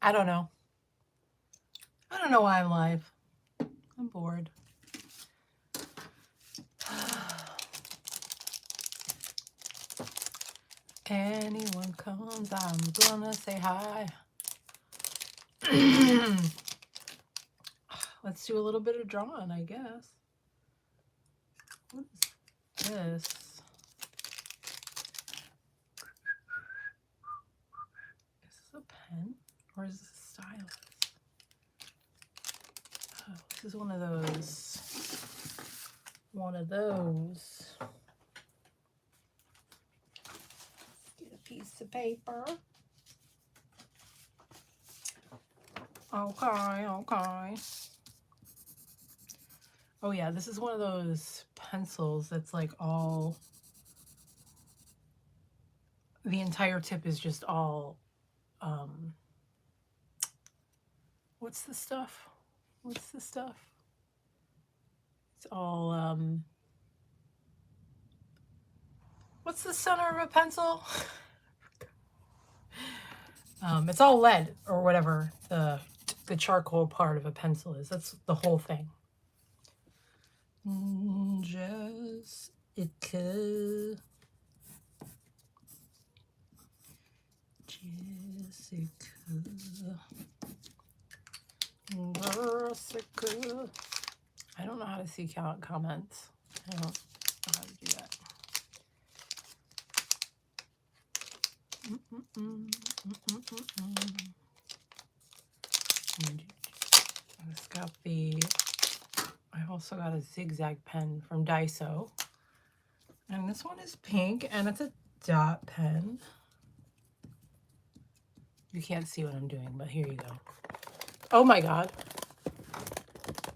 I don't know. I don't know why I'm live. I'm bored. Anyone comes, I'm gonna say hi. Let's do a little bit of drawing, I guess. What is this? Is this a pen or is this a stylus? Oh, this is one of those. One of those. Get a piece of paper. Okay, okay. Oh yeah, this is one of those pencils that's like all, the entire tip is just all, what's the stuff? What's the stuff? It's all, what's the center of a pencil? It's all lead or whatever the charcoal part of a pencil is. That's the whole thing. Jessica. I don't know how to see comments. I don't know how to do that. It's got I also got a zigzag pen from Daiso. And this one is pink and it's a dot pen. You can't see what I'm doing, but here you go. Oh my God.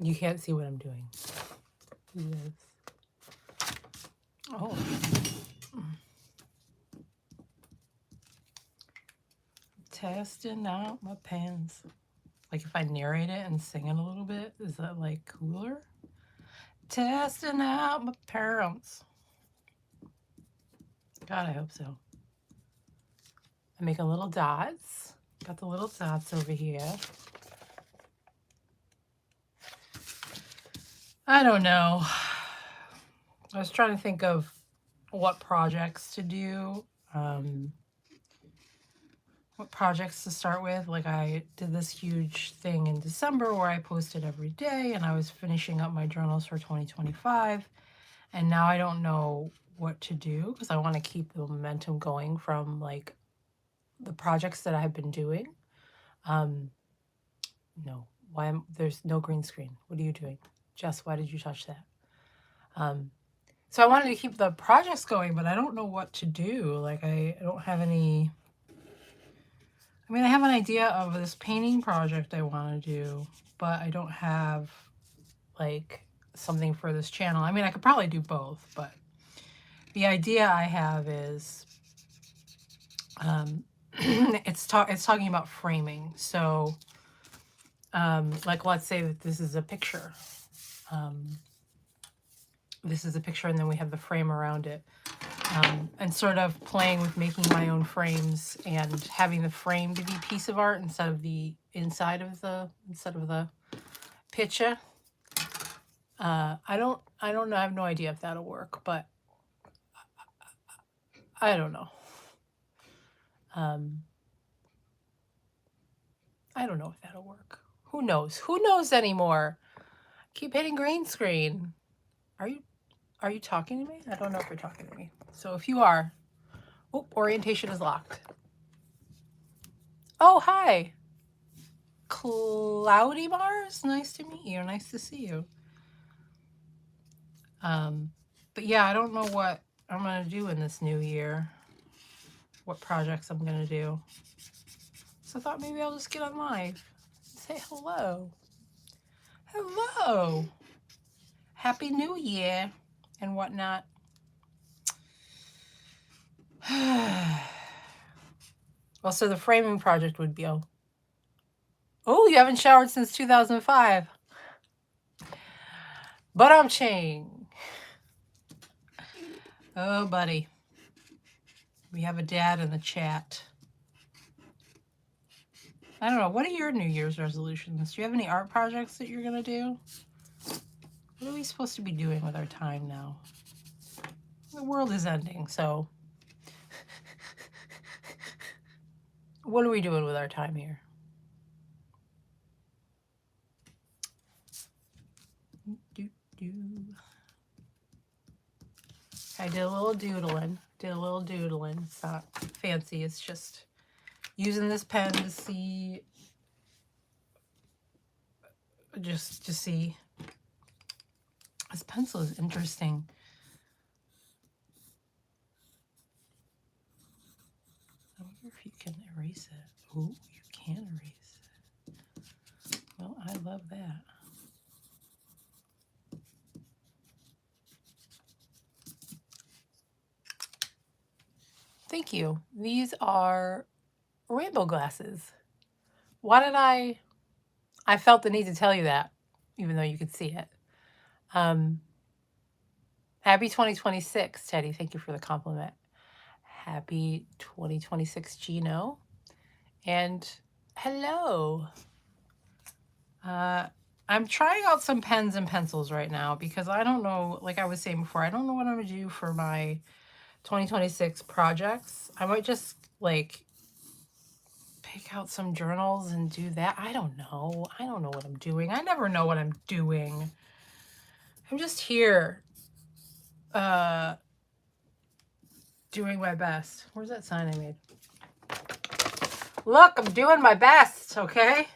You can't see what I'm doing. Yes. Oh. Testing out my pens. Like if I narrate it and sing it a little bit, is that like cooler? Testing out my parents. God, I hope so. I'm making little dots. Got the little dots over here. I don't know. I was trying to think of what projects to do. What projects to start with. Like I did this huge thing in December where I posted every day and I was finishing up my journals for 2025. And now I don't know what to do because I want to keep the momentum going from like the projects that I've been doing. No, there's no green screen. What are you doing? Jess, why did you touch that? So I wanted to keep the projects going, but I don't know what to do. Like I don't have any, I mean, I have an idea of this painting project I want to do, but I don't have like something for this channel. I mean, I could probably do both, but the idea I have is it's talking about framing. So like let's say that this is a picture. This is a picture and then we have the frame around it. And sort of playing with making my own frames and having the frame to be a piece of art instead of the inside of the picture. I don't know. I have no idea if that'll work, but I don't know. I don't know if that'll work. Who knows? Who knows anymore? Keep hitting green screen. Are you talking to me? I don't know if you're talking to me. So if you are, orientation is locked. Oh, hi. Cloudy Mars. Nice to meet you. Nice to see you. But yeah, I don't know what I'm going to do in this new year. What projects I'm going to do. So I thought maybe I'll just get on live and say hello. Hello. Happy New Year and whatnot. Well, so the framing project would be, oh, you haven't showered since 2005. But I'm changing. Oh, buddy. We have a dad in the chat. I don't know. What are your New Year's resolutions? Do you have any art projects that you're going to do? What are we supposed to be doing with our time now? The world is ending, so what are we doing with our time here? I did a little doodling. It's not fancy. It's just using this pen to see, just to see. This pencil is interesting. I wonder if you can erase it. Oh, you can erase it. Well, I love that. Thank you. These are rainbow glasses. Why did I felt the need to tell you that, even though you could see it. Happy 2026, Teddy. Thank you for the compliment. Happy 2026, Gino. And hello. I'm trying out some pens and pencils right now because I don't know, like I was saying before, I don't know what I'm going to do for my 2026 projects. I might just like pick out some journals and do that. I don't know. I don't know what I'm doing. I never know what I'm doing. I'm just here doing my best. Where's that sign I made? Look, I'm doing my best, okay?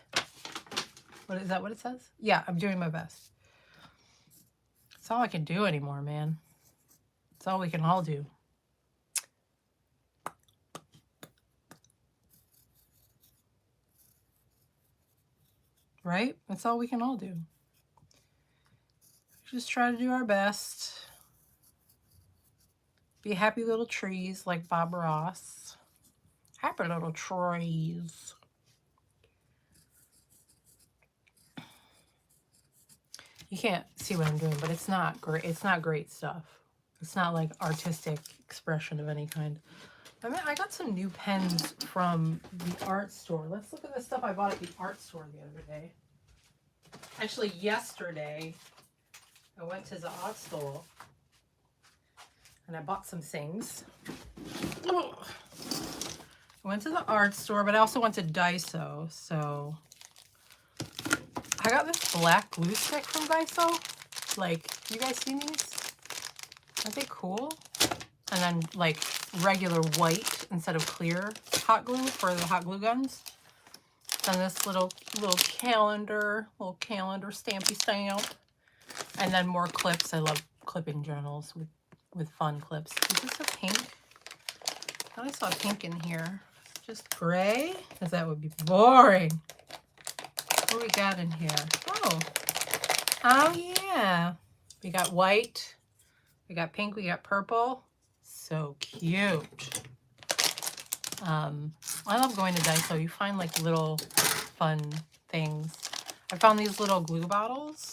What is that what it says? Yeah, I'm doing my best. That's all I can do anymore, man. That's all we can all do. Right? That's all we can all do. Just try to do our best. Be happy little trees like Bob Ross. Happy little trees. You can't see what I'm doing, but it's not great. It's not great stuff. It's not like artistic expression of any kind. I mean, I got some new pens from the art store. Let's look at the stuff I bought at the art store the other day. Actually, yesterday, I went to the art store and I bought some things. I went to the art store, but I also went to Daiso. So I got this black glue stick from Daiso. Like, you guys seen these? Aren't they cool? And then like regular white instead of clear hot glue for the hot glue guns. Then this little calendar, stampy stamp. And then more clips. I love clipping journals with fun clips. Is this a pink? I thought I saw pink in here. Just gray? Because that would be boring. What do we got in here? Oh yeah. We got white. We got pink. We got purple. So cute. I love going to Daiso. You find like little fun things. I found these little glue bottles,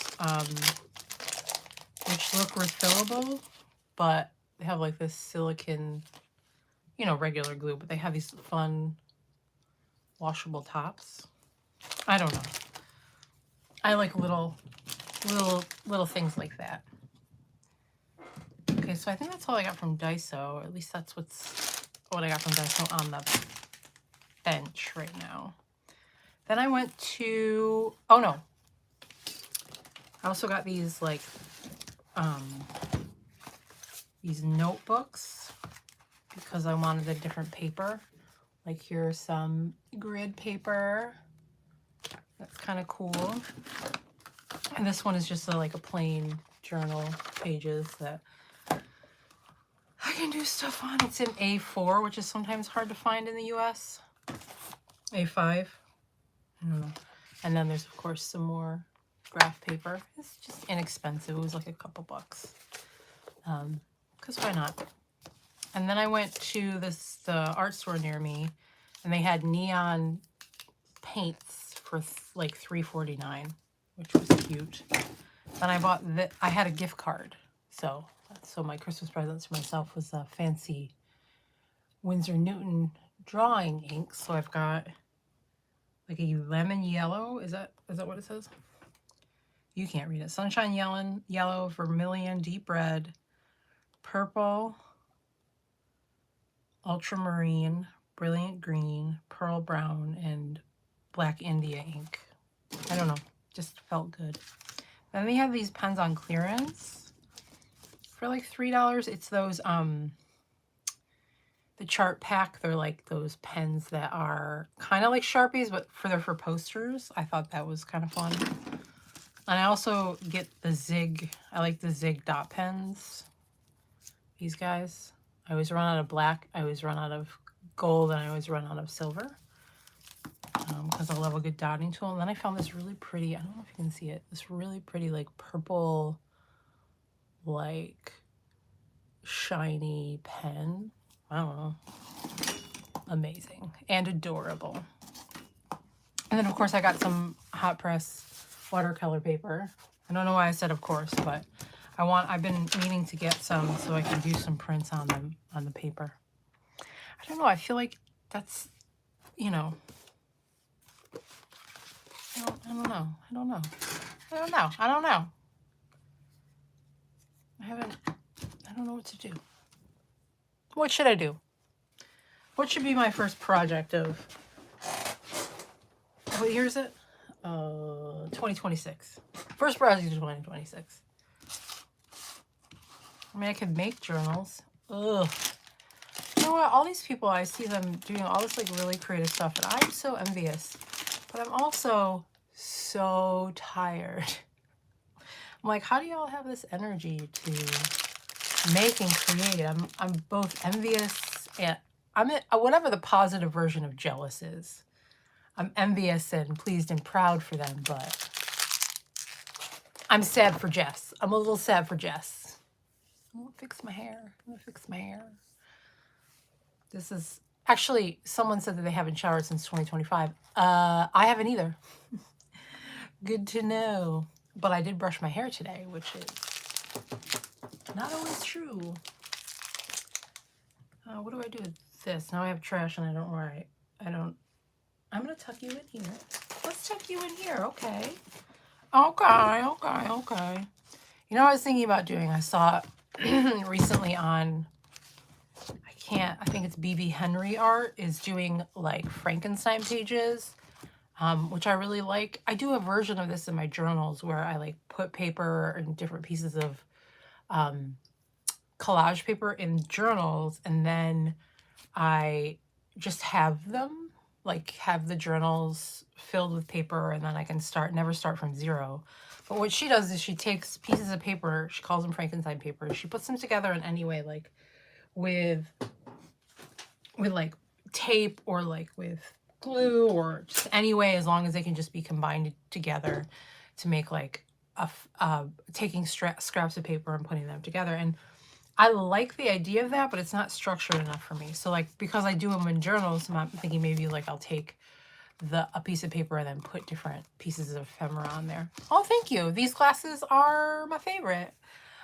which look refillable, but they have like this silicone, you know, regular glue, but they have these fun washable tops. I don't know. I like little things like that. Okay, so I think that's all I got from Daiso, or at least that's what I got from Daiso on the bench right now. Then I went to, oh no, I also got these like these notebooks because I wanted a different paper. Like here's some grid paper. That's kind of cool. And this one is just like a plain journal pages that I can do stuff on. It's in A4, which is sometimes hard to find in the US. A5. I don't know. And then there's, of course, some more graph paper. It's just inexpensive. It was like a couple bucks. Because why not? And then I went to the art store near me, and they had neon paints for like $3.49, which was cute. Then I bought I had a gift card. So my Christmas presents for myself was a fancy Winsor Newton drawing ink. So I've got like a lemon yellow. Is that what it says? You can't read it. Sunshine yellow, vermilion, deep red, purple, ultramarine, brilliant green, pearl brown, and black India ink. I don't know. Just felt good. Then they have these pens on clearance for like $3. It's those the chart pack. They're like those pens that are kind of like Sharpies, but they're for posters. I thought that was kind of fun. And I also get the Zig. I like the Zig dot pens. These guys. I always run out of black. I always run out of gold, and I always run out of silver. Because I love a good dotting tool. And then I found this really pretty, I don't know if you can see it, this really pretty like purple, like shiny pen. I don't know. Amazing and adorable. And then of course I got some hot press watercolor paper. I don't know why I said of course, but I've been meaning to get some so I can do some prints on them, on the paper. I don't know, I feel like that's, you know, I don't know. I don't know. I don't know what to do. What should I do? What should be my first project of, what year is it? 2026. First project of 2026. I mean, I could make journals. Ugh. You know what? All these people, I see them doing all this like really creative stuff, and I'm so envious. But I'm also so tired. I'm like, how do y'all have this energy to make and create? I'm both envious and I'm whatever the positive version of jealous is. I'm envious and pleased and proud for them, but I'm sad for Jess. I'm a little sad for Jess. I'm gonna fix my hair. This is actually, someone said that they haven't showered since 2025. I haven't either. Good to know. But I did brush my hair today, which is not always true. What do I do with this? Now I have trash and I don't write. I'm going to tuck you in here. Let's tuck you in here. Okay. Okay. You know what I was thinking about doing? I saw recently on, I think it's BB Henry Art is doing like Frankenstein pages, which I really like. I do a version of this in my journals where I like put paper and different pieces of collage paper in journals, and then I just have them, like have the journals filled with paper, and then I can never start from zero. But what she does is she takes pieces of paper, she calls them Frankenstein paper, she puts them together in any way, like with like tape or like with glue or just any way, as long as they can just be combined together to make like taking scraps of paper and putting them together. And I like the idea of that, but it's not structured enough for me. So like, because I do them in journals, I'm thinking maybe like I'll take a piece of paper and then put different pieces of ephemera on there. Oh, thank you. These glasses are my favorite.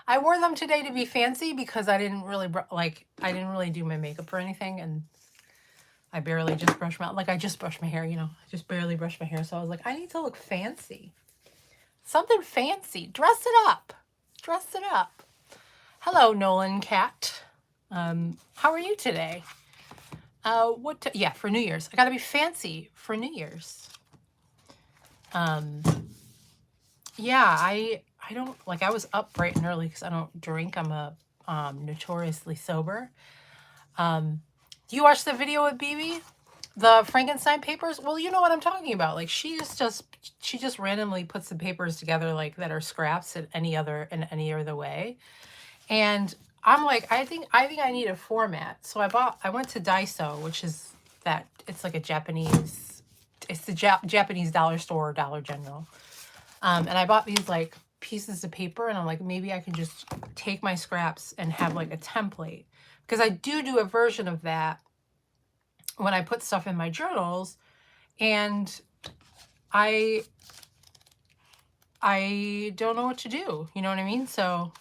I wore them today to be fancy because I didn't really do my makeup or anything, and I barely just brushed I just brushed my hair, you know. I just barely brushed my hair, so I was like, I need to look fancy. Something fancy. Dress it up. Hello, Nolan Cat. How are you today? Yeah, for New Year's. I gotta be fancy for New Year's. Yeah, I don't, like, I was up bright and early because I don't drink. I'm a notoriously sober. Do you watch the video with BB? The Frankenstein papers? Well, you know what I'm talking about. Like, she just randomly puts the papers together like that are scraps in any other way. And I'm like, I think I need a format. So I went to Daiso, which is it's like a Japanese, it's the Japanese dollar store or Dollar General. And I bought these like pieces of paper, and I'm like, maybe I can just take my scraps and have like a template, because I do a version of that when I put stuff in my journals, and I don't know what to do. You know what I mean? So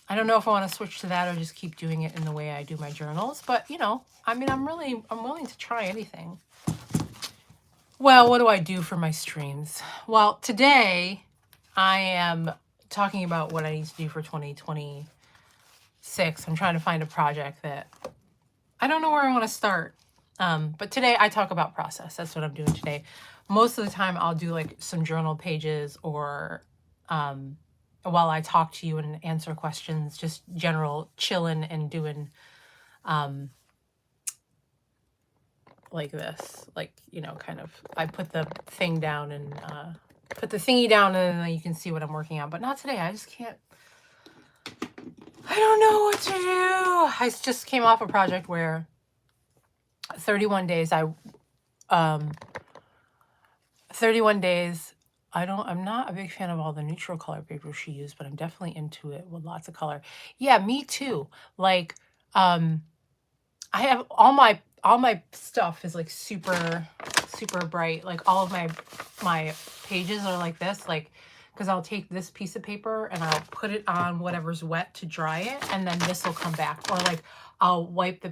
I don't know if I want to switch to that or just keep doing it in the way I do my journals. But, you know, I mean, I'm willing to try anything. Well, what do I do for my streams? Well, today I am talking about what I need to do for 2026. I'm trying to find a project that I don't know where I want to start. But today I talk about process. That's what I'm doing today. Most of the time I'll do like some journal pages or while I talk to you and answer questions, just general chilling and doing like this, like, you know, kind of, I put the thing down and put the thingy down and then you can see what I'm working on. But not today. I just can't, I don't know what to do. I just came off a project where 31 days, 31 days, I'm not a big fan of all the neutral color paper she used, but I'm definitely into it with lots of color. Yeah, me too. Like, I have all my stuff is like super bright. Like all of my pages are like this, like, because I'll take this piece of paper and I'll put it on whatever's wet to dry it, and then this will come back. Or like I'll wipe the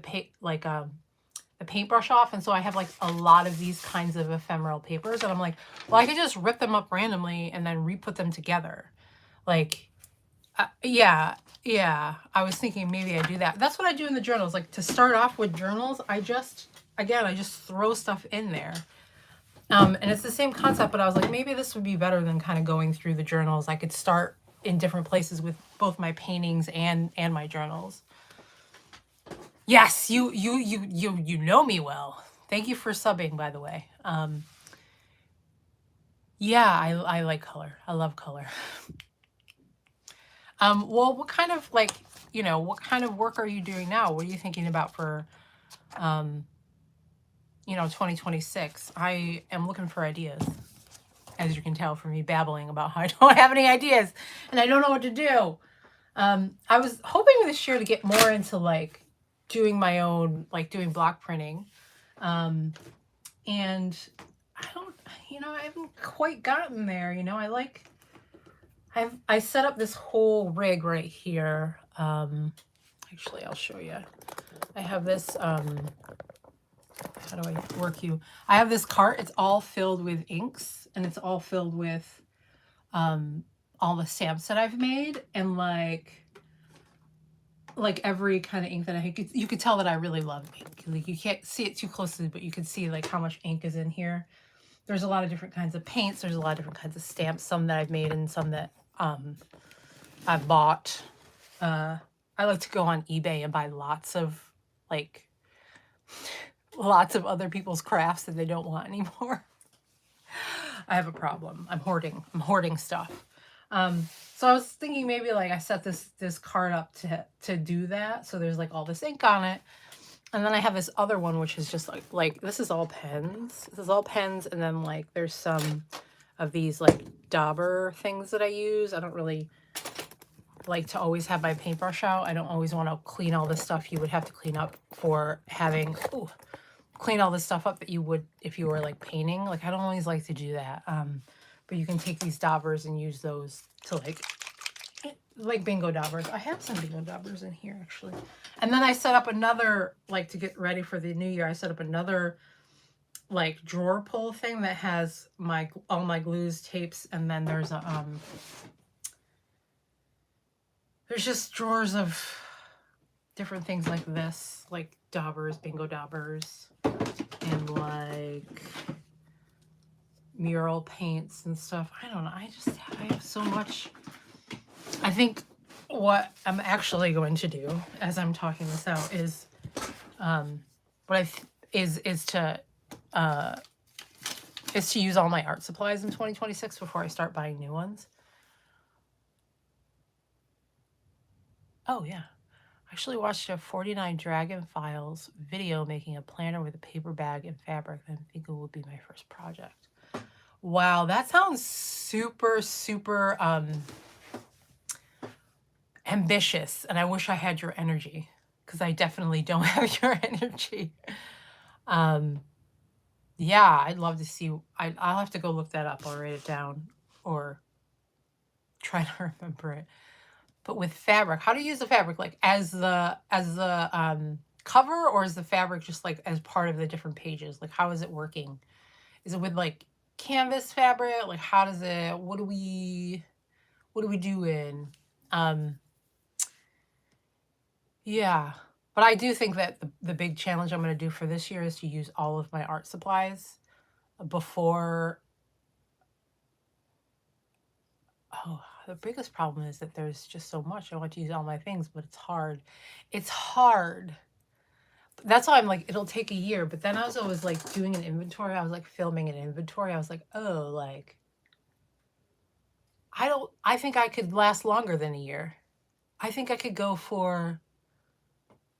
paintbrush off, and so I have like a lot of these kinds of ephemeral papers, and I'm like, well, I could just rip them up randomly and then re-put them together. Like, yeah, I was thinking maybe I do that. That's what I do in the journals. Like, to start off with journals, I just throw stuff in there. And it's the same concept, but I was like, maybe this would be better than kind of going through the journals. I could start in different places with both my paintings and my journals. Yes, you know me well. Thank you for subbing, by the way. Yeah, I like color. I love color. Well, what kind of, like, you know, what kind of work are you doing now? What are you thinking about for, you know, 2026? I am looking for ideas, as you can tell from me babbling about how I don't have any ideas and I don't know what to do. I was hoping this year to get more into like doing my own, like doing block printing. And I don't, you know, I haven't quite gotten there. You know, I set up this whole rig right here. Actually, I'll show you. I have this, how do I work you? I have this cart. It's all filled with inks, and it's all filled with all the stamps that I've made, and like every kind of ink that you could tell that I really love ink. Like, you can't see it too closely, but you can see like how much ink is in here. There's a lot of different kinds of paints. There's a lot of different kinds of stamps, some that I've made and some that I've bought. I like to go on eBay and buy lots of other people's crafts that they don't want anymore. I have a problem. I'm hoarding stuff. So I was thinking maybe like I set this card up to do that. So there's like all this ink on it. And then I have this other one, which is just like this is all pens. This is all pens. And then like there's some of these like dauber things that I use. I don't really like to always have my paintbrush out. I don't always want to clean all the stuff you would have to clean up for having, clean all the stuff up that you would if you were like painting. Like, I don't always like to do that. But you can take these daubers and use those to like bingo daubers. I have some bingo daubers in here actually. And then I set up another, like, to get ready for the new year, I set up another like drawer pull thing that has all my glues, tapes, and then there's a there's just drawers of different things like this, like daubers, bingo daubers, and like mural paints and stuff. I don't know. I have so much. I think what I'm actually going to do as I'm talking this out is, is to use all my art supplies in 2026 before I start buying new ones. Oh yeah. I actually watched a 49 Dragon Files video making a planner with a paper bag and fabric. I think it will be my first project. Wow, that sounds super, super ambitious, and I wish I had your energy, because I definitely don't have your energy. Yeah, I'd love to see. I'll have to go look that up. I'll write it down or try to remember it. But with fabric, how do you use the fabric? Like as the cover, or is the fabric just like as part of the different pages? Like, how is it working? Is it with like canvas fabric? Like how does it, what do we do in? Um, yeah. But I do think that the big challenge I'm going to do for this year is to use all of my art supplies before. Oh, the biggest problem is that there's just so much. I want to use all my things, but it's hard. It's hard. That's why I'm like, it'll take a year. But then I was always like doing an inventory. I was like filming an inventory. I was like, oh, like, I think I could last longer than a year. I think I could go for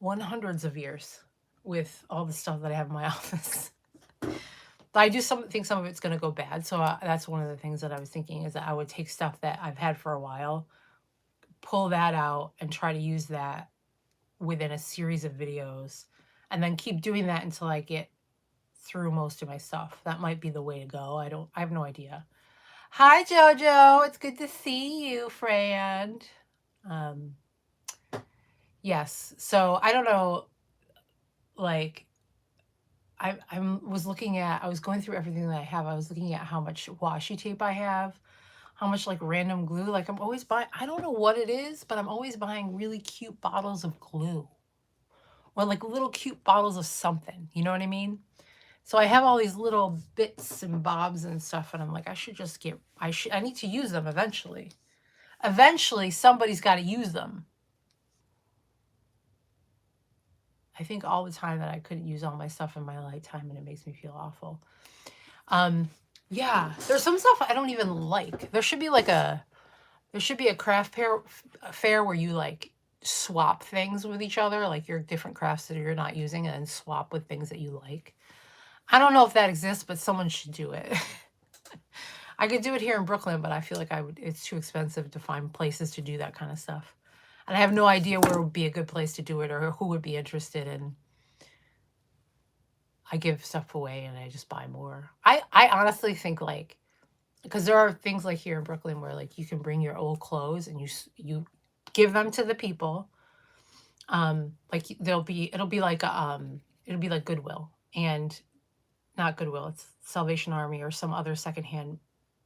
100s of years with all the stuff that I have in my office. But I do think some of it's going to go bad. So that's one of the things that I was thinking is that I would take stuff that I've had for a while, pull that out and try to use that within a series of videos and then keep doing that until I get through most of my stuff. That might be the way to go. I have no idea. Hi, Jojo. It's good to see you, friend. Yes. So I don't know, like, I was going through everything that I have. I was looking at how much washi tape I have, how much like random glue. Like I'm always buying, I don't know what it is, but I'm always buying really cute bottles of glue or like little cute bottles of something. You know what I mean? So I have all these little bits and bobs and stuff, and I'm like, I need to use them eventually. Eventually, somebody's got to use them. I think all the time that I couldn't use all my stuff in my lifetime, and it makes me feel awful. Yeah, there's some stuff I don't even like. There should be a craft fair where you like swap things with each other, like your different crafts that you're not using, and then swap with things that you like. I don't know if that exists, but someone should do it. I could do it here in Brooklyn, but I feel like it's too expensive to find places to do that kind of stuff. And I have no idea where would be a good place to do it or who would be interested in. I give stuff away and I just buy more. I honestly think like, because there are things like here in Brooklyn where like you can bring your old clothes and you give them to the people. Like it'll be like Goodwill, and not Goodwill, it's Salvation Army or some other secondhand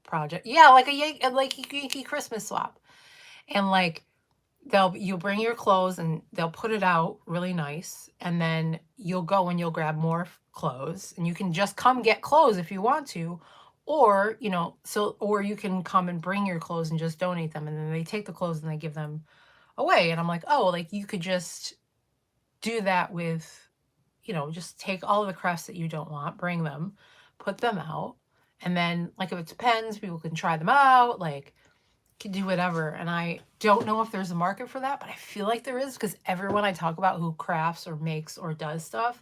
project. Yeah, like a Yankee Christmas swap. And like you'll bring your clothes and they'll put it out really nice, and then you'll go and you'll grab more clothes, and you can just come get clothes if you want to, or or you can come and bring your clothes and just donate them, and then they take the clothes and they give them away. And I'm like, oh, like you could just do that with, just take all of the crafts that you don't want, bring them, put them out, and then like if it depends, people can try them out, like can do whatever. And I don't know if there's a market for that, but I feel like there is, because everyone I talk about who crafts or makes or does stuff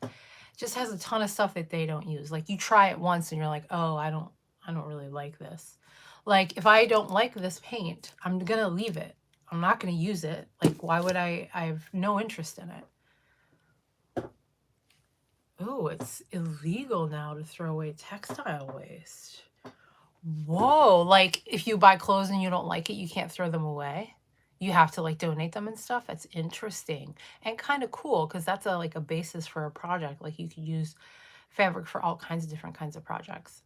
just has a ton of stuff that they don't use. Like you try it once and you're like, oh, I don't really like this. Like if I don't like this paint, I'm gonna leave it. I'm not gonna use it. Like why would I have no interest in it. Oh, it's illegal now to throw away textile waste. Whoa, like if you buy clothes and you don't like it, you can't throw them away. You have to like donate them and stuff. That's interesting and kind of cool, because that's like a basis for a project. Like you could use fabric for all kinds of different kinds of projects.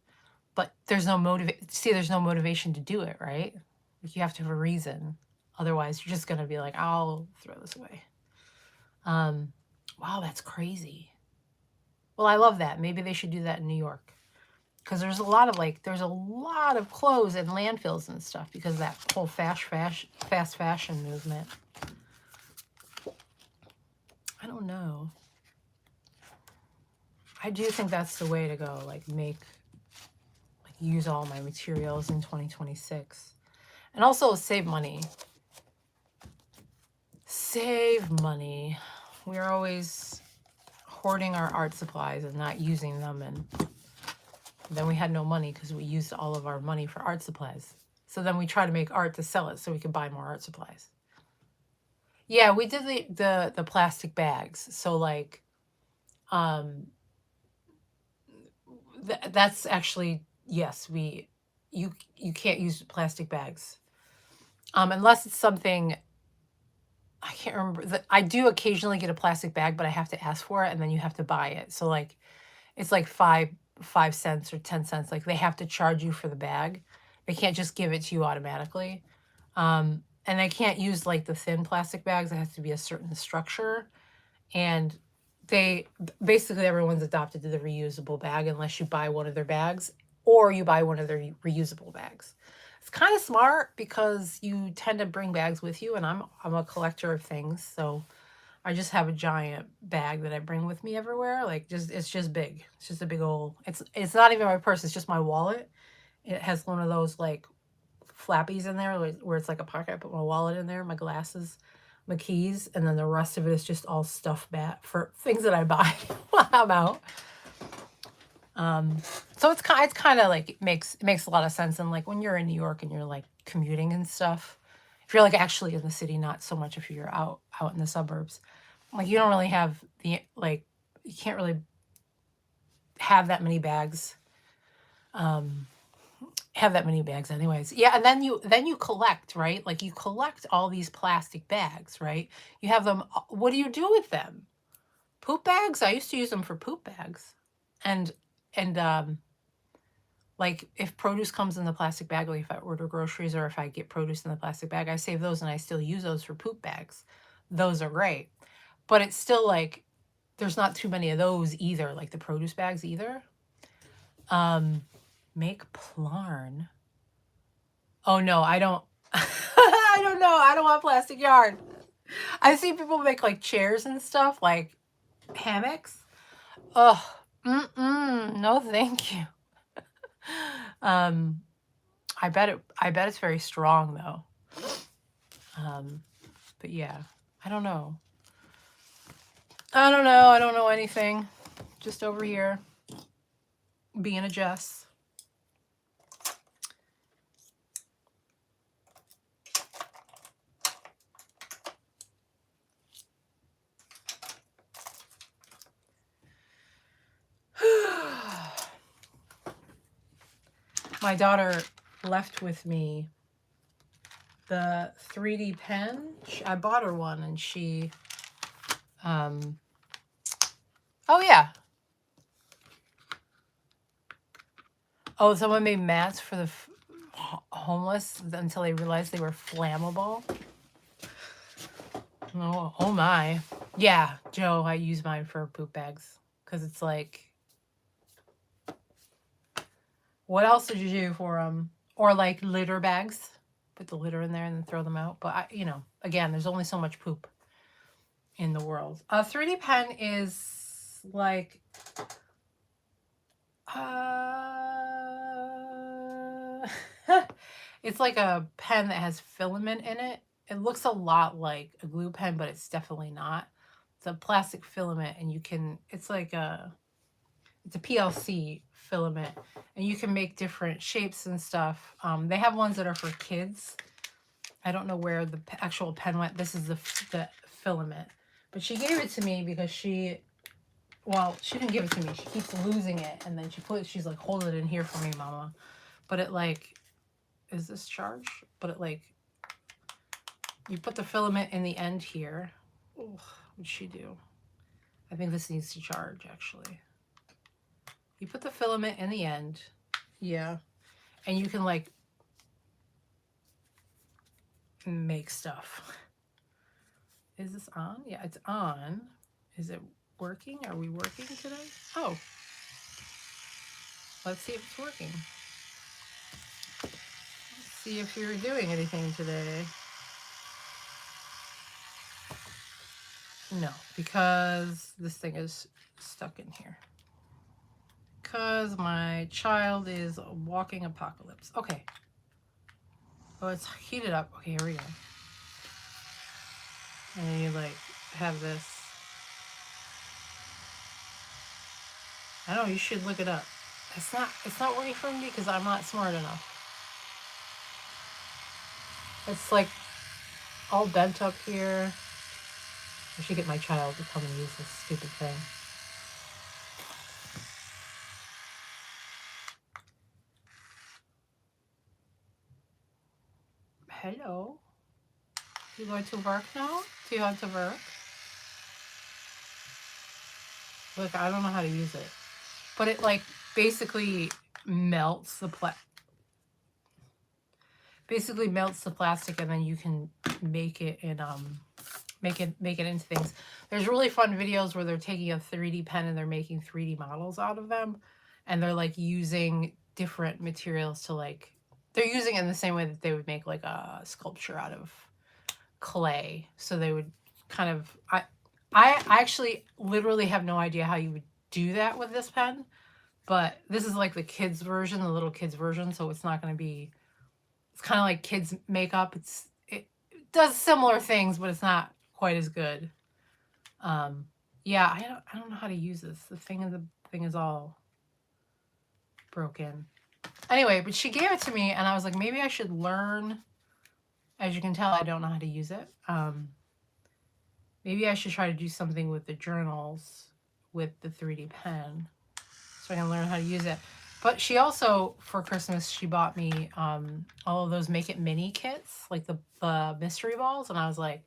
But there's no motivation to do it, right? Like you have to have a reason. Otherwise, you're just gonna be like, I'll throw this away. Wow, that's crazy. Well, I love that. Maybe they should do that in New York. Because there's a lot of clothes in landfills and stuff because of that whole fast fashion movement. I don't know. I do think that's the way to go. Like use all my materials in 2026, and also save money. Save money. We're always hoarding our art supplies and not using them, and then we had no money because we used all of our money for art supplies. So then we try to make art to sell it so we can buy more art supplies. Yeah, we did the plastic bags. So like, that's actually, yes, you can't use plastic bags, unless it's something. I can't remember. I do occasionally get a plastic bag, but I have to ask for it, and then you have to buy it. So like, it's like 5 cents or 10 cents. Like they have to charge you for the bag. They can't just give it to you automatically. And they can't use like the thin plastic bags. It has to be a certain structure. And they basically everyone's adopted to the reusable bag unless you buy one of their bags or you buy one of their reusable bags. It's kind of smart because you tend to bring bags with you, and I'm a collector of things, so I just have a giant bag that I bring with me everywhere. Like just it's just big. It's just a big old. It's not even my purse. It's just my wallet. It has one of those like flappies in there where it's like a pocket. I put my wallet in there, my glasses, my keys, and then the rest of it is just all stuff bat for things that I buy while I'm out. So it's kind of like it makes a lot of sense. And like when you're in New York and you're like commuting and stuff, if you're like actually in the city, not so much if you're out in the suburbs, like you don't really have the like you can't really have that many bags. Have that many bags anyways. Yeah, and then you collect, right? Like you collect all these plastic bags, right? You have them. What do you do with them? Poop bags? I used to use them for poop bags. And like if produce comes in the plastic bag, like if I order groceries or if I get produce in the plastic bag, I save those and I still use those for poop bags. Those are great. But it's still like there's not too many of those either, like the produce bags either. Make Plarn. Oh no, I don't. I don't know. I don't want plastic yarn. I see people make like chairs and stuff, like hammocks. Oh, no, thank you. I bet it's very strong though. But yeah, I don't know. I don't know anything. Just over here being a Jess. My daughter left with me the 3D pen. I bought her one and she, oh yeah. Oh, someone made mats for the homeless until they realized they were flammable. Oh my. Yeah, Joe, I use mine for poop bags because it's like, what else did you do for them? Or like litter bags, put the litter in there and then throw them out. But again, there's only so much poop in the world. A 3D pen is like, it's like a pen that has filament in it. It looks a lot like a glue pen, but it's definitely not. It's a plastic filament, and it's a PLC filament, and you can make different shapes and stuff. They have ones that are for kids. I don't know where the actual pen went. This is the filament, but she gave it to me because she didn't give it to me. She keeps losing it, and then she's like, hold it in here for me, mama. But it like, is this charge? But it like, you put the filament in the end here. Oh, what'd she do? I think this needs to charge actually. You put the filament in the end. Yeah. And you can like make stuff. Is this on? Yeah, it's on. Is it working? Are we working today? Oh. Let's see if it's working. Let's see if you're doing anything today. No, because this thing is stuck in here. Because my child is a walking apocalypse. Okay. Oh, it's heated up. Okay, here we go. And then you like have this. I know, you should look it up. It's not working for me because I'm not smart enough. It's like all bent up here. I should get my child to come and use this stupid thing. Hello. You going to work now? Do you want to work? Look, I don't know how to use it. but it like basically melts the plastic, and then you can make it in make it into things. There's really fun videos where they're taking a 3D pen and they're making 3D models out of them, and they're like using different materials to like, they're using it in the same way that they would make like a sculpture out of clay. So they would kind of, I actually literally have no idea how you would do that with this pen, but this is like the kids version, the little kids version, so it's not going to be, it's kind of like kids makeup. It does similar things, but it's not quite as good. Yeah, I don't know how to use this. The thing is all broken. Anyway, but she gave it to me, and I was like, maybe I should learn. As you can tell, I don't know how to use it. Maybe I should try to do something with the journals with the 3D pen, so I can learn how to use it. But she also, for Christmas, she bought me all of those Make It Mini kits, like the mystery balls, and I was like,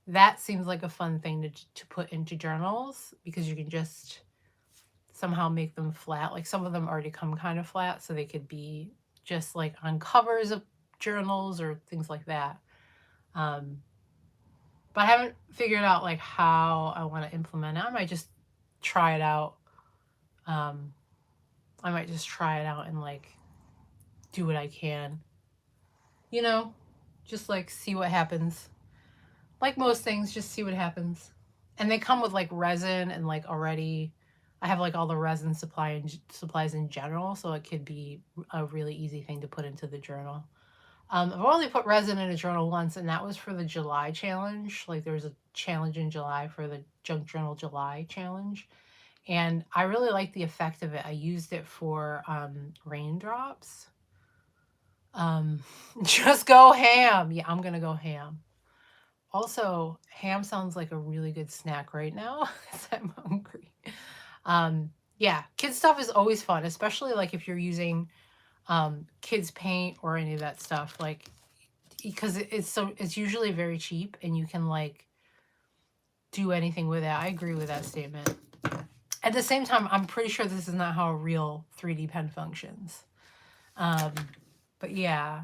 that seems like a fun thing to put into journals, because you can just somehow make them flat. Like some of them already come kind of flat, so they could be just like on covers of journals or things like that. But I haven't figured out like how I want to implement it. I might just try it out. I might just try it out and like do what I can, you know, just like see what happens. Like most things, just see what happens. And they come with like resin and like already, I have like all the resin supplies in general, so it could be a really easy thing to put into the journal. I've only put resin in a journal once, and that was for the July challenge. Like there was a challenge in July for the Junk Journal July challenge. And I really like the effect of it. I used it for raindrops. Just go ham. Yeah, I'm going to go ham. Also, ham sounds like a really good snack right now because I'm hungry. Yeah, kid stuff is always fun, especially like if you're using kids paint or any of that stuff, like, because it's usually very cheap and you can like do anything with it. I agree with that statement. At the same time, I'm pretty sure this is not how a real 3D pen functions. But yeah,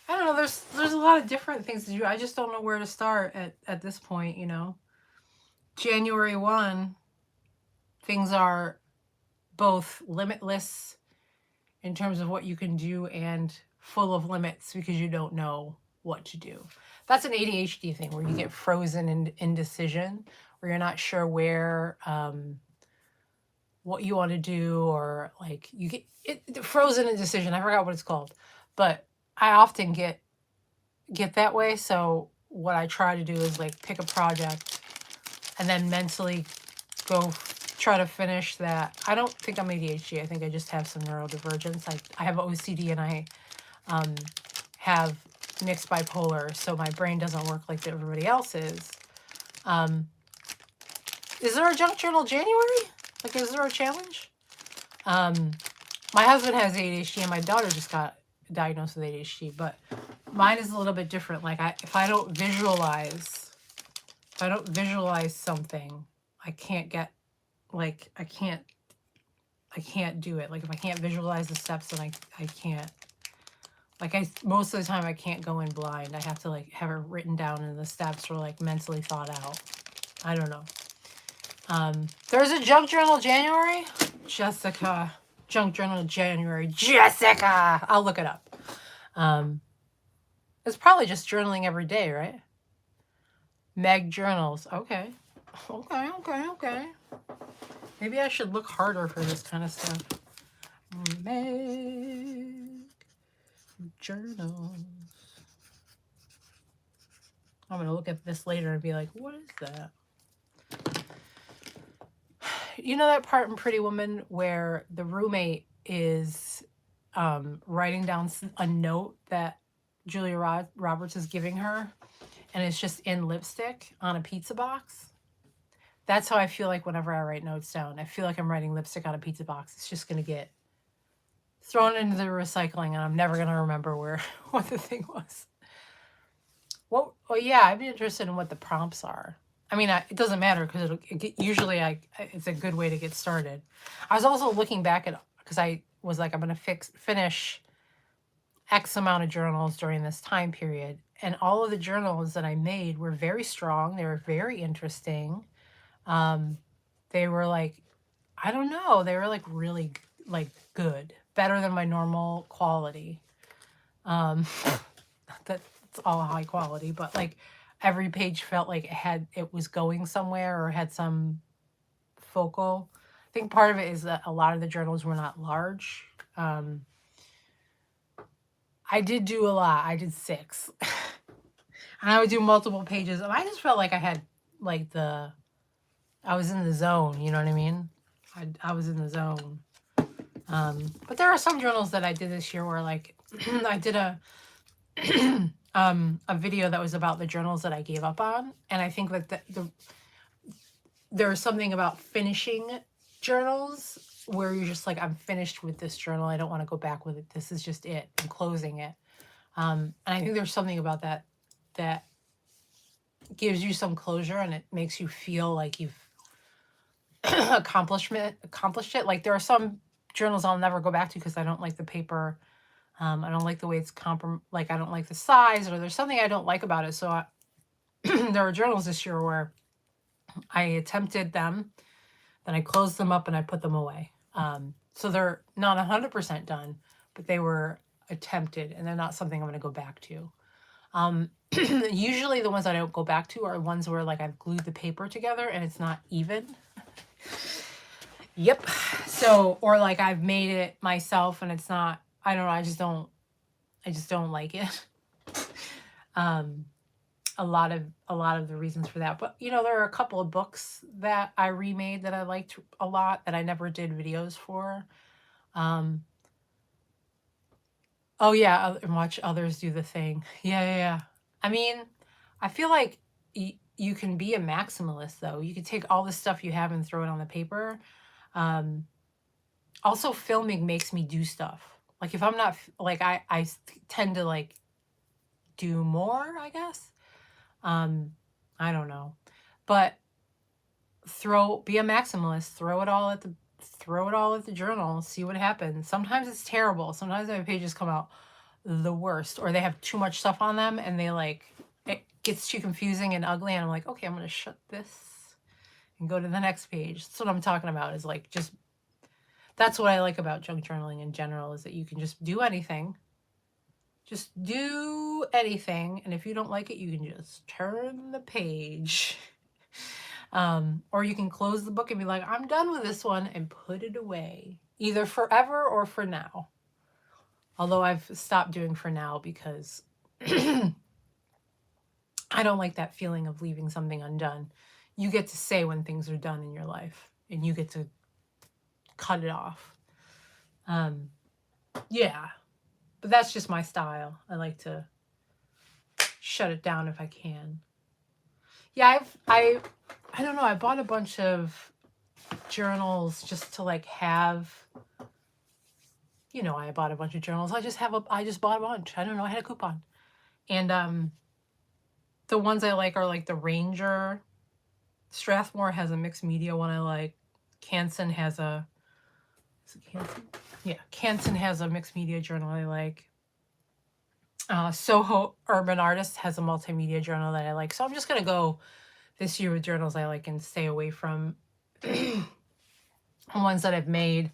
I don't know. There's a lot of different things to do. I just don't know where to start at this point, you know. January 1, things are both limitless in terms of what you can do and full of limits because you don't know what to do. That's an ADHD thing where you get frozen in indecision, where you're not sure where what you want to do, or like you get frozen in decision. I forgot what it's called, but I often get that way. So what I try to do is like pick a project and then mentally go try to finish that. I don't think I'm ADHD. I think I just have some neurodivergence. I have OCD and I have mixed bipolar, so my brain doesn't work like everybody else's. Is there a Junk Journal January? Like, is there a challenge? My husband has ADHD and my daughter just got diagnosed with ADHD, but mine is a little bit different. Like if I don't visualize something, I can't get, like, I can't do it. Like if I can't visualize the steps, then I can't, like most of the time I can't go in blind. I have to like have it written down and the steps are like mentally thought out. I don't know. There's a Junk Journal January. Jessica. Junk Journal January. Jessica! I'll look it up. It's probably just journaling every day, right? Meg Journals. Okay. Okay. Maybe I should look harder for this kind of stuff. Meg Journals. I'm going to look at this later and be like, what is that? You know that part in Pretty Woman where the roommate is writing down a note that Julia Roberts is giving her, and it's just in lipstick on a pizza box? That's how I feel like whenever I write notes down. I feel like I'm writing lipstick on a pizza box. It's just going to get thrown into the recycling, and I'm never going to remember what the thing was. Well, yeah, I'd be interested in what the prompts are. I mean, it doesn't matter because usually it's a good way to get started. I was also looking back at, because I was like, I'm going to finish X amount of journals during this time period. And all of the journals that I made were very strong. They were very interesting. They were like, I don't know, they were like really like good, better than my normal quality. Um, that's all high quality, but like every page felt like it was going somewhere or had some focal. I think part of it is that a lot of the journals were not large. I did do a lot. I did 6. And I would do multiple pages. And I just felt like I had like I was in the zone, you know what I mean? I was in the zone. But there are some journals that I did this year where like I did a video that was about the journals that I gave up on. And I think that there's something about finishing journals where you're just like, I'm finished with this journal. I don't want to go back with it. This is just it. I'm closing it. And I think there's something about that gives you some closure, and it makes you feel like you've accomplished it. Like there are some journals I'll never go back to because I don't like the paper. I don't like the way it's like I don't like the size, or there's something I don't like about it. So there are journals this year where I attempted them, then I closed them up and I put them away. So they're not 100% done, but they were attempted, and they're not something I'm going to go back to. Usually the ones I don't go back to are ones where like I've glued the paper together and it's not even. Yep. So, or like I've made it myself and it's not, I don't know, I just don't like it. A lot of the reasons for that. But you know, there are a couple of books that I remade that I liked a lot that I never did videos for. Oh yeah, and watch others do the thing. Yeah. I mean, I feel like you can be a maximalist though. You can take all the stuff you have and throw it on the paper. Also, filming makes me do stuff. Like if I'm not like I tend to like do more, I guess. I don't know, but be a maximalist. Throw it all at the journal. See what happens. Sometimes it's terrible. Sometimes my pages come out the worst, or they have too much stuff on them and they like it gets too confusing and ugly, and I'm like, okay, I'm gonna shut this and go to the next page. That's what I'm talking about, is like just that's what I like about junk journaling in general, is that you can just do anything. Just do anything, and if you don't like it, you can just turn the page. Or you can close the book and be like, I'm done with this one, and put it away, either forever or for now. Although I've stopped doing for now because I don't like that feeling of leaving something undone. You get to say when things are done in your life, and you get to cut it off. Yeah, but that's just my style. I like to shut it down if I can. Yeah, I don't know. I bought a bunch of journals just to like have. You know, I bought a bunch of journals. I just bought a bunch. I don't know. I had a coupon, and the ones I like are like the Ranger. Strathmore has a mixed media one I like. Canson has a. Is it Canson? Yeah, Canson has a mixed media journal I like. Soho Urban Artist has a multimedia journal that I like. So I'm just gonna go this year with journals I like and stay away from ones that I've made.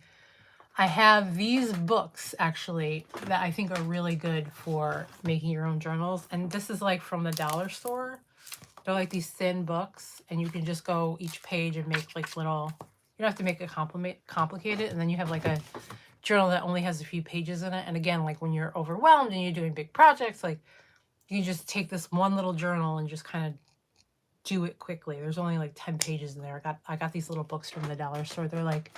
I have these books actually that I think are really good for making your own journals. And this is like from the dollar store. They're like these thin books, and you can just go each page and make like little, you don't have to make it complicated. And then you have like a journal that only has a few pages in it. And again, like when you're overwhelmed and you're doing big projects, like you just take this one little journal and just kind of do it quickly. There's only like 10 pages in there. I got these little books from the dollar store. They're like,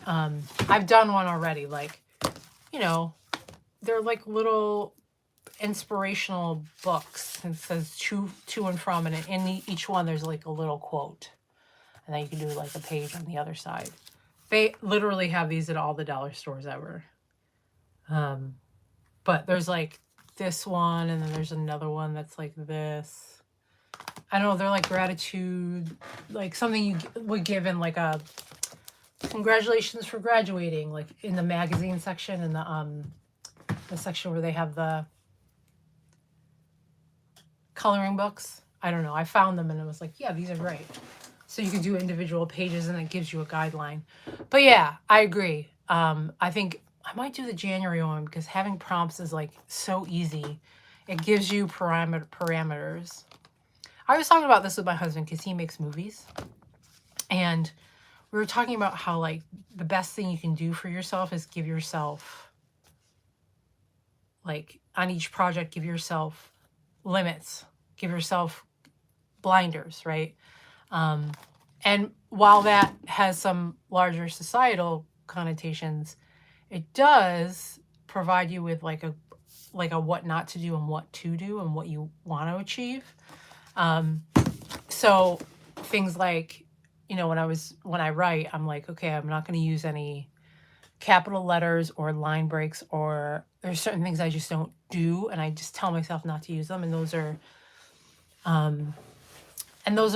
I've done one already. Like, you know, they're like little inspirational books. It says to and from, and in each one there's like a little quote. And then you can do like a page on the other side. They literally have these at all the dollar stores ever. But there's like this one, and then there's another one that's like this. I don't know, they're like gratitude, like something you would give in like a congratulations for graduating, like in the magazine section, in the section where they have the coloring books. I don't know. I found them and it was like, yeah, these are great. So you can do individual pages and it gives you a guideline. But yeah, I agree. I think I might do the January one because having prompts is like so easy. It gives you parameters. I was talking about this with my husband because he makes movies. And we were talking about how like the best thing you can do for yourself is give yourself, like on each project, give yourself limits, give yourself blinders, right? And while that has some larger societal connotations, it does provide you with like a what not to do and what to do and what you want to achieve. So things like, you know, when I write, I'm like, okay, I'm not going to use any capital letters or line breaks, or there's certain things I just don't do, and I just tell myself not to use them. And those are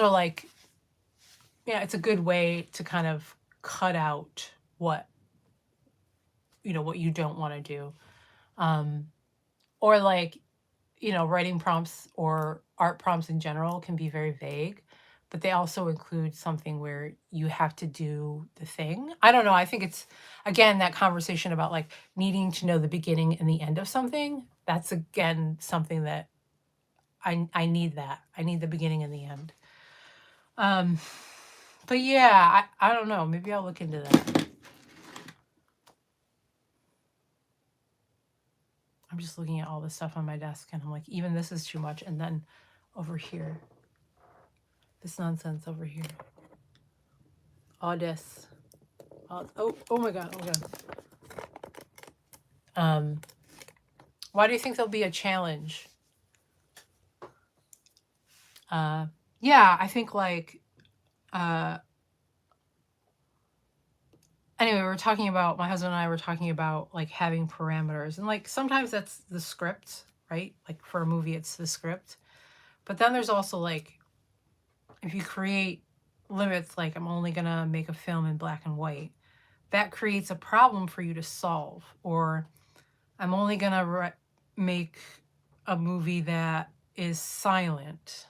like, yeah, it's a good way to kind of cut out what, you know, what you don't want to do. Or like, you know, writing prompts or art prompts in general can be very vague, but they also include something where you have to do the thing. I don't know. I think it's, again, that conversation about like needing to know the beginning and the end of something. That's again something that I need that. I need the beginning and the end. But yeah, I don't know. Maybe I'll look into that. I'm just looking at all this stuff on my desk and I'm like, even this is too much. And then over here, this nonsense over here. All this. Oh my God. Oh my God. Why do you think there'll be a challenge? Yeah, I think like, anyway, my husband and I were talking about like having parameters, and like sometimes that's the script, right? Like for a movie, it's the script. But then there's also like, if you create limits, like I'm only going to make a film in black and white, that creates a problem for you to solve. Or I'm only going to make a movie that is silent,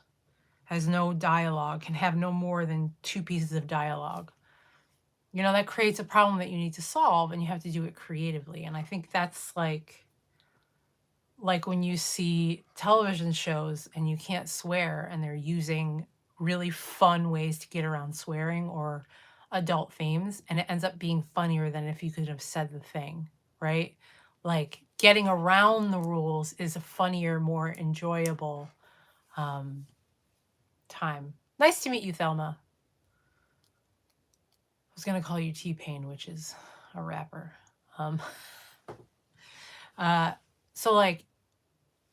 has no dialogue, can have no more than 2 pieces of dialogue. You know, that creates a problem that you need to solve, and you have to do it creatively. And I think that's like when you see television shows and you can't swear and they're using really fun ways to get around swearing or adult themes, and it ends up being funnier than if you could have said the thing, right? Like getting around the rules is a funnier, more enjoyable time. Nice to meet you, Thelma. I was going to call you T-Pain, which is a rapper. So like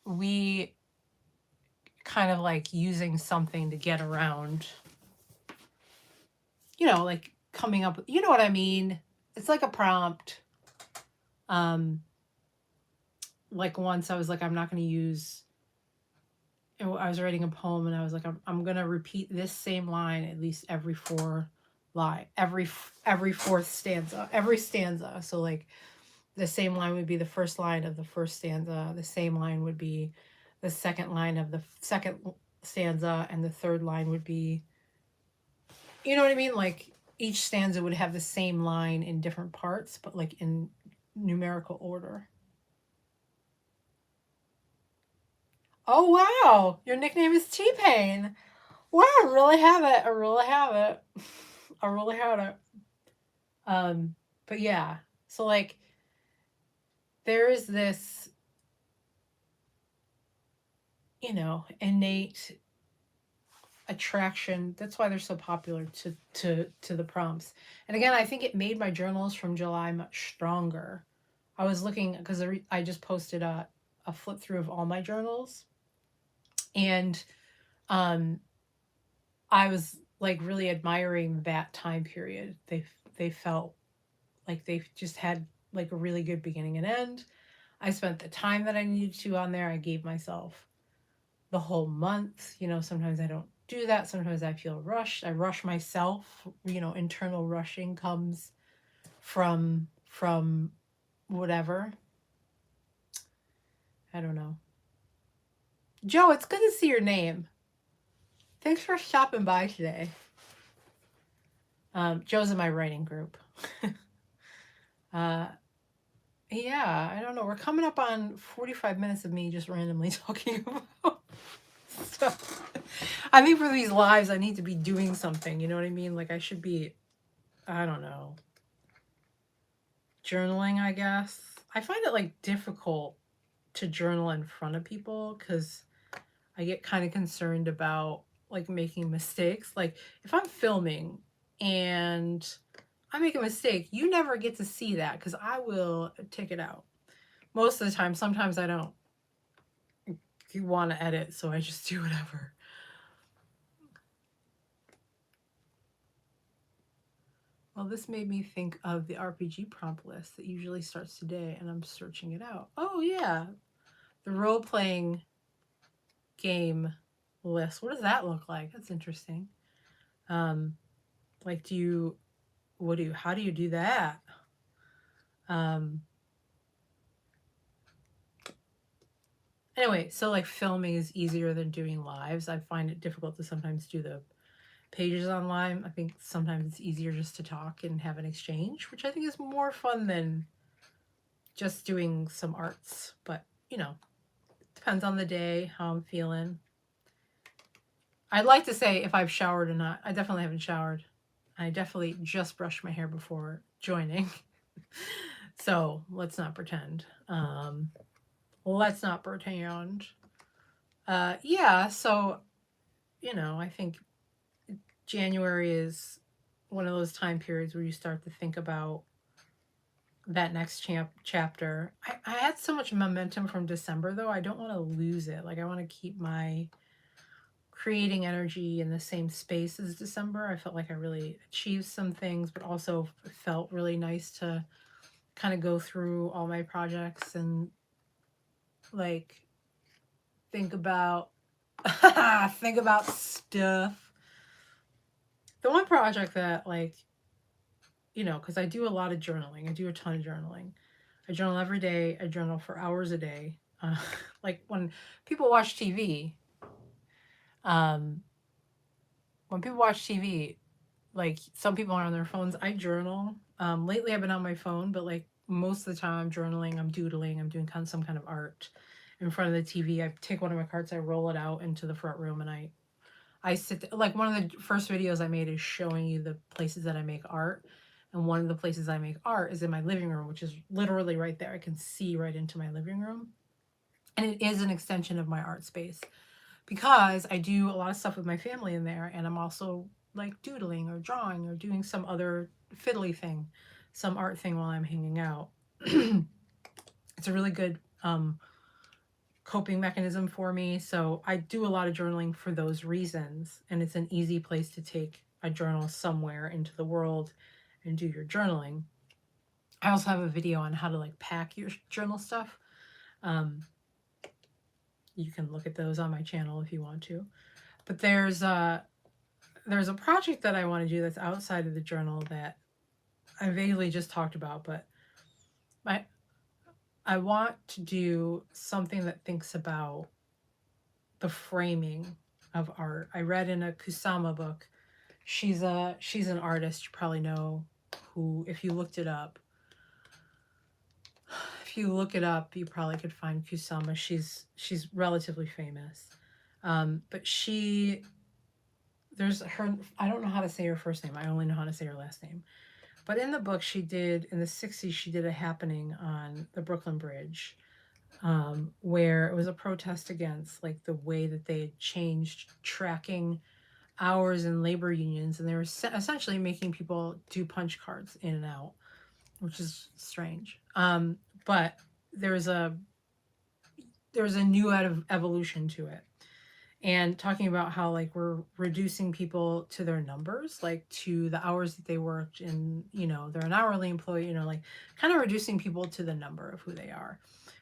we kind of like using something to get around, you know, like coming up with, you know what I mean? It's like a prompt. Like once I was like, I'm not going to use, I was writing a poem and I was like, I'm going to repeat this same line at least every 4 line, every 4th stanza, every stanza. So like the same line would be the first line of the first stanza. The same line would be the second line of the second stanza, and the third line would be, you know what I mean? Like each stanza would have the same line in different parts, but like in numerical order. Oh, wow. Your nickname is T-Pain. Wow, I really have it. I really have it. I really have it. But yeah. So like there is this, you know, innate attraction. That's why they're so popular to the prompts. And again, I think it made my journals from July much stronger. I was looking because I just posted a flip through of all my journals, and I was like really admiring that time period. They felt like they just had like a really good beginning and end. I spent the time that I needed to on there. I gave myself the whole month. You know, sometimes I don't do that. Sometimes I feel rushed. I rush myself. You know, internal rushing comes from whatever. I don't know. Joe, it's good to see your name. Thanks for stopping by today. Joe's in my writing group. uh, yeah, I don't know. We're coming up on 45 minutes of me just randomly talking about stuff. I think for these lives, I need to be doing something. You know what I mean? Like I should be, I don't know, journaling, I guess. I find it like difficult to journal in front of people because I get kind of concerned about like making mistakes. Like if I'm filming and I make a mistake, you never get to see that because I will take it out. Most of the time, sometimes I don't want to edit, so I just do whatever. Well, this made me think of the RPG prompt list that usually starts today, and I'm searching it out. Oh, yeah. The role playing game list. What does that look like? That's interesting. Like, how do you do that? Anyway, so like filming is easier than doing lives. I find it difficult to sometimes do the pages online. I think sometimes it's easier just to talk and have an exchange, which I think is more fun than just doing some arts. But, you know, depends on the day, how I'm feeling. I'd like to say if I've showered or not. I definitely haven't showered. I definitely just brushed my hair before joining. So let's not pretend. Let's not pretend. Yeah, so, you know, I think January is one of those time periods where you start to think about that next chapter. I had so much momentum from December, though. I don't want to lose it. Like, I want to keep my creating energy in the same space as December. I felt like I really achieved some things, but also felt really nice to kind of go through all my projects and like think about think about stuff. The one project that like, you know, because I do a lot of journaling. I do a ton of journaling. I journal every day. I journal for hours a day. Like when people watch TV, um, when people watch TV, like some people are on their phones. I journal. Lately, I've been on my phone, but like most of the time, I'm journaling. I'm doodling. I'm doing some kind of art in front of the TV. I take one of my cards, I roll it out into the front room, and I sit like one of the first videos I made is showing you the places that I make art. And one of the places I make art is in my living room, which is literally right there. I can see right into my living room. And it is an extension of my art space because I do a lot of stuff with my family in there. And I'm also like doodling or drawing or doing some other fiddly thing, some art thing while I'm hanging out. It's a really good coping mechanism for me. So I do a lot of journaling for those reasons. And it's an easy place to take a journal somewhere into the world and do your journaling. I also have a video on how to like pack your journal stuff. You can look at those on my channel if you want to. But there's a project that I want to do that's outside of the journal that I vaguely just talked about, but I want to do something that thinks about the framing of art. I read in a Kusama book. She's an artist. You probably know who if you looked it up. If you look it up, you probably could find Kusama. She's relatively famous. But there's her, I don't know how to say her first name. I only know how to say her last name. But in the book she did, in the 60s, she did a happening on the Brooklyn Bridge, where it was a protest against like the way that they had changed tracking hours in labor unions. And they were essentially making people do punch cards in and out, which is strange. But there's a new evolution to it. And talking about how like we're reducing people to their numbers, like to the hours that they worked, and you know they're an hourly employee, you know, like kind of reducing people to the number of who they are,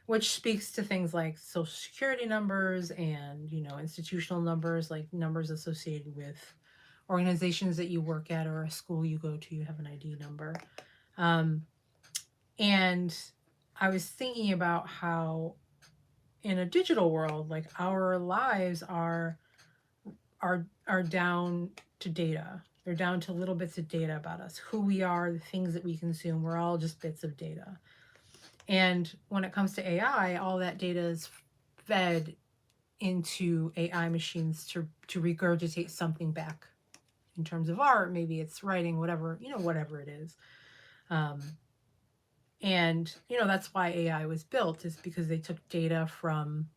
which speaks to things like social security numbers and, institutional numbers, like numbers associated with organizations that you work at or a school you go to, you have an ID number. Um, and I was thinking about how in a digital world, like our lives are down to data. They're down to little bits of data about us, who we are, the things that we consume. We're all just bits of data. And when it comes to AI, all that data is fed into AI machines to regurgitate something back in terms of art. Maybe it's writing, whatever, whatever it is. Um, and that's why AI was built, is because they took data from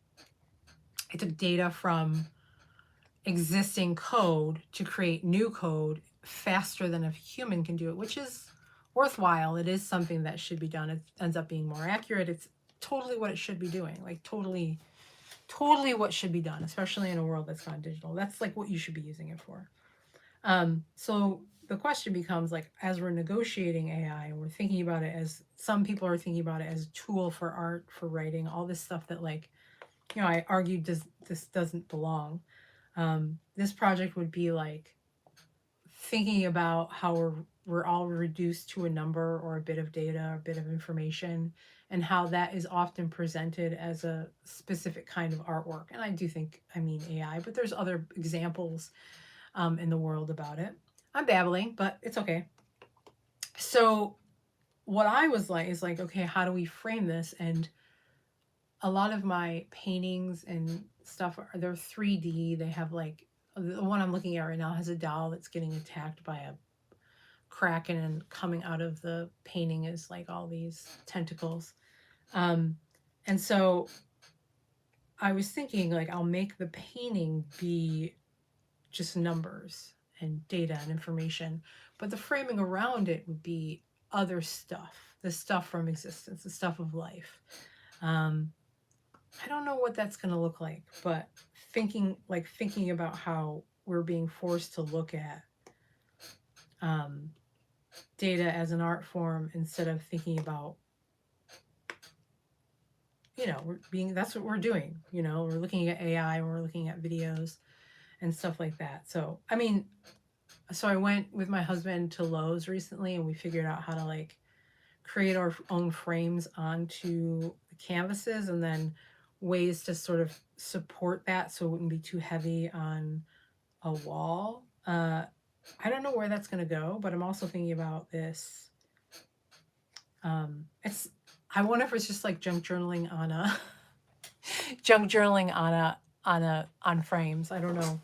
existing code to create new code faster than a human can do it, which is worthwhile. It is something that should be done. It ends up being more accurate. It's totally what it should be doing. Like totally what should be done, especially in a world that's gone digital. That's like what you should be using it for. So the question becomes, like, as we're negotiating AI and we're thinking about it as, some people are thinking about it as a tool for art, for writing, all this stuff that, like, I argued this doesn't belong. This project would be like thinking about how we're all reduced to a number or a bit of data, a bit of information, and how that is often presented as a specific kind of artwork. And I do think, I mean AI, but there's other examples in the world about it. I'm babbling, but it's okay. So what I was like is like, okay, how do we frame this? And a lot of my paintings and stuff they're 3D. They have, like, the one I'm looking at right now has a doll that's getting attacked by a kraken, and coming out of the painting is like all these tentacles. And so I was thinking, like, I'll make the painting be just numbers and data and information, but the framing around it would be other stuff, the stuff from existence, the stuff of life. I don't know what that's going to look like, but thinking about how we're being forced to look at data as an art form instead of thinking about, that's what we're doing. We're looking at AI, we're looking at videos and stuff like that. So, I mean, so I went with my husband to Lowe's recently, and we figured out how to, like, create our own frames onto the canvases, and then ways to sort of support that so it wouldn't be too heavy on a wall. I don't know where that's going to go, but I'm also thinking about this. It's, I wonder if it's just like junk journaling on a on frames. I don't know.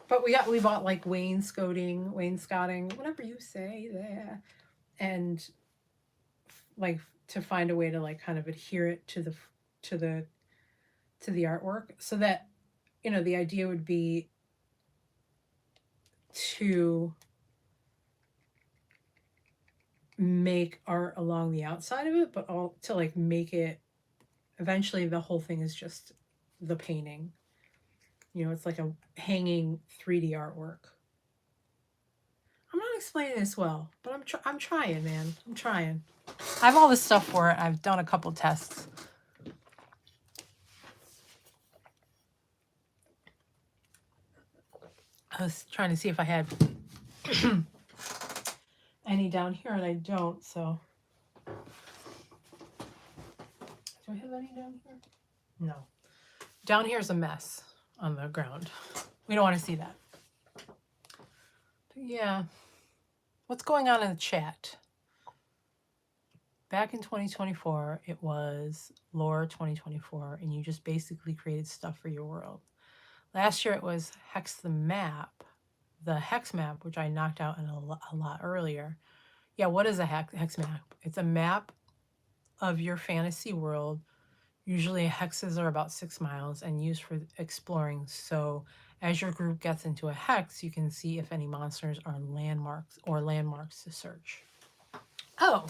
But we bought, like, wainscoting, whatever you say there, and, like, to find a way to, like, kind of adhere it to the artwork, so that, the idea would be to make art along the outside of it, but all to, like, make it, eventually the whole thing is just the painting. It's like a hanging 3D artwork. I'm not explaining this well, but I'm trying, man. I'm trying. I have all this stuff for it. I've done a couple tests. I was trying to see if I had any down here, and I don't, so. Do I have any down here? No. Down here is a mess on the ground. We don't want to see that. But yeah. What's going on in the chat? Back in 2024, it was Lore 2024, and you just basically created stuff for your world. Last year, it was Hex the Hex map, which I knocked out in a lot earlier. Yeah, what is a hex map? It's a map of your fantasy world. Usually hexes are about 6 miles and used for exploring. So as your group gets into a hex, you can see if any monsters are landmarks to search. Oh,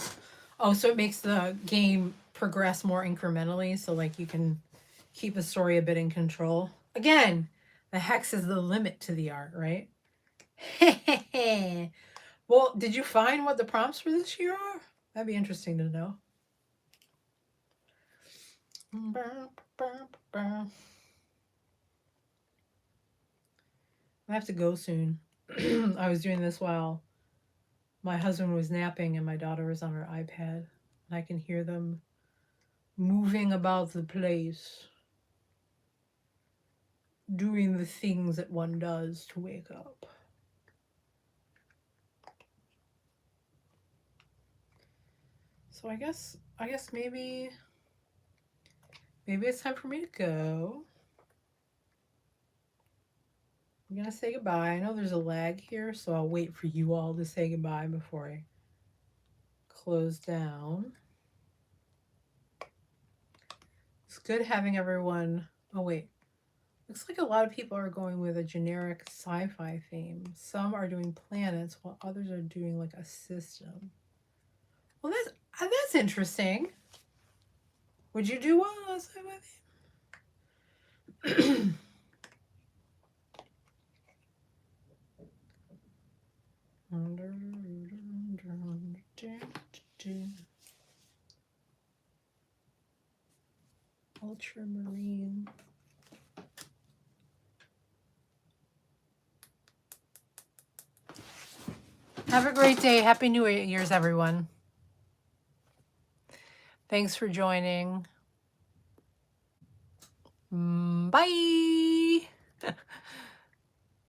so it makes the game progress more incrementally. So, like, you can keep a story a bit in control. Again, the hex is the limit to the art, right? Well, did you find what the prompts for this year are? That'd be interesting to know. I have to go soon. I was doing this while my husband was napping and my daughter was on her iPad. And I can hear them moving about the place, doing the things that one does to wake up. So I guess maybe it's time for me to go. I'm gonna say goodbye. I know there's a lag here, so I'll wait for you all to say goodbye before I close down. It's good having everyone. Oh wait, looks like a lot of people are going with a generic sci-fi theme. Some are doing planets while others are doing like a system. Well, that's interesting. Would you do one on a sci-fi theme? Ultramarine. Have a great day. Happy New Year's, everyone. Thanks for joining. Bye.